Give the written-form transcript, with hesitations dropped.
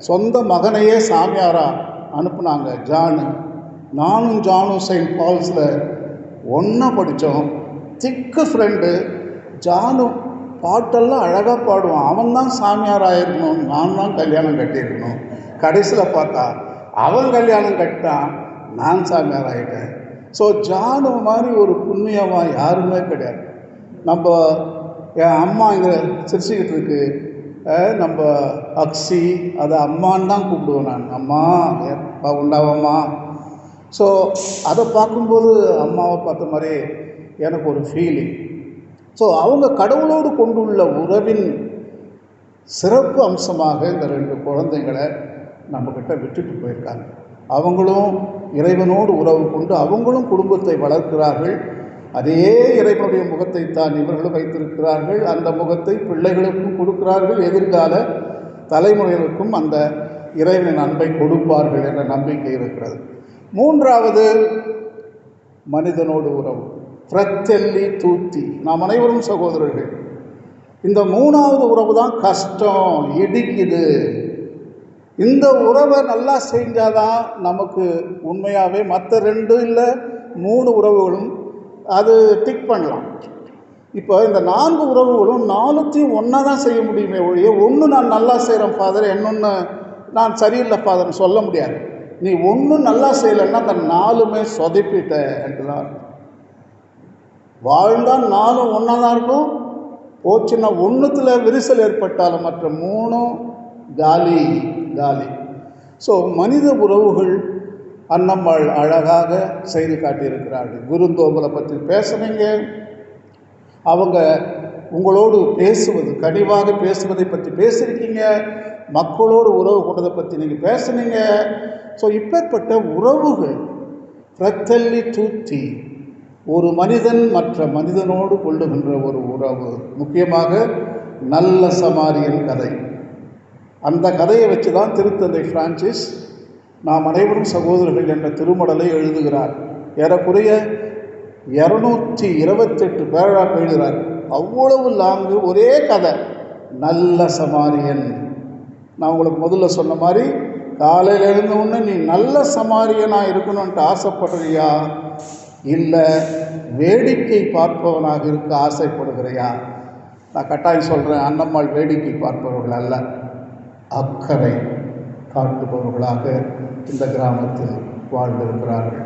சொந்த மகனையே சாமியாராக அனுப்புனாங்க ஜானு. நானும் ஜானும் செயின்ட் பால்ஸில் ஒன்றா படித்தோம். திக்கு ஃப்ரெண்டு. ஜானு பாட்டெல்லாம் அழகாக பாடுவான். அவன் தான் சாமியார் ஆகிருக்கணும், நான் தான் கல்யாணம் கட்டியிருக்கணும். கடைசியில் பார்த்தா அவன் கல்யாணம் கட்டான், நான் சாமியார் ஆகிட்டேன். ஸோ ஜானு மாதிரி ஒரு புண்ணியமாக யாருமே கிடையாது. நம்ம என் அம்மா இங்கே சிரிச்சுக்கிட்டு இருக்கு, நம்ம அக்ஸி அதை அம்மான்னு தான் கூப்பிடுவேன் நான். அம்மா எப்பா உண்டாவம்மா. ஸோ அதை பார்க்கும்போது அம்மாவை பார்த்த மாதிரி எனக்கு ஒரு ஃபீலிங். ஸோ அவங்க கடவுளோடு கொண்டுள்ள உறவின் சிறப்பு அம்சமாக இந்த 2 குழந்தைங்களை நம்மக்கிட்ட விட்டுட்டு போயிருக்காங்க. அவங்களும் இறைவனோடு உறவு கொண்டு அவங்களும் குடும்பத்தை வளர்க்கிறார்கள். அதே இறைவனுடைய முகத்தை தான் இவர்களும் வைத்திருக்கிறார்கள். அந்த முகத்தை பிள்ளைகளுக்கும் கொடுக்கிறார்கள். எதிர்கால தலைமுறைகளுக்கும் அந்த இறைவனின் அன்பை கொடுப்பார்கள் என்ற நம்பிக்கை இருக்கிறது. 3வது மனிதனோடு உறவு, ஃப்ரெத்தெல்லி தூத்தி. நாம் அனைவரும் சகோதரர்கள். இந்த 3வது உறவு தான் கஷ்டம், இடிக்குது. இந்த உறவை நல்லா செஞ்சாதான் நமக்கு உண்மையாகவே மற்ற 2 இல்லை 3 உறவுகளும் அது டிக் பண்ணலாம். இப்போ இந்த 4 உறவுகளும் 4த்தையும் ஒன்றா தான் செய்ய முடியுமே ஒழிய, ஒன்று நான் நல்லா செய்கிறேன் ஃபாதர், இன்னொன்று நான் சரியில்லை ஃபாதர்னு சொல்ல முடியாது. நீ ஒன்று நல்லா செய்யலைன்னா அந்த 4மே சொதப்பிட்ட என்று தான். வாழ்ந்தால் 4 ஒன்றா தான் இருக்கும். போச்சுன்னா 1த்தில் விரிசல் ஏற்பட்டாலும் மற்ற 3 காலி காலி. ஸோ மனித உறவுகள் அன்னம்மாள் அழகாக செய்து காட்டியிருக்கிறார்கள். விருந்தோம்பலை பற்றி பேசுனீங்க. அவங்க உங்களோடு பேசுவது, கனிவாக பேசுவதை பற்றி பேசியிருக்கீங்க. மக்களோடு உறவு கொண்டதை பற்றி நீங்கள் பேசுனீங்க. ஸோ இப்பேற்பட்ட உறவுகள் ஃப்ரெத்தெல்லி தூத்தி, ஒரு மனிதன் மற்ற மனிதனோடு கொள்ளுகின்ற ஒரு உறவு. முக்கியமாக நல்ல சமாரியன் கதை. அந்த கதையை வச்சு தான் திருத்தந்தை பிரான்சிஸ் நாம் அனைவரும் சகோதரர்கள் என்ற திருமடலை எழுதுகிறார். ஏறக்குறைய 228 பேராக எழுதுகிறார். அவ்வளவு லாங்கு ஒரே கதை, நல்ல சமாரியன். நான் உங்களுக்கு முதல்ல சொன்ன மாதிரி காலையில் எழுந்த உடனே நீ நல்ல சமாரியனாக இருக்கணும்ன்ட்டு ஆசைப்படுறியா, இல்லை வேடிக்கை பார்ப்பவனாக இருக்க ஆசைப்படுகிறையா? நான் கட்டாயம் சொல்கிறேன், அன்னம்மாள் வேடிக்கை பார்ப்பவர்கள் அல்ல, அக்கறை காட்டுபவர்களாக இந்த கிராமத்தில் வாழ்ந்திருக்கிறார்கள்.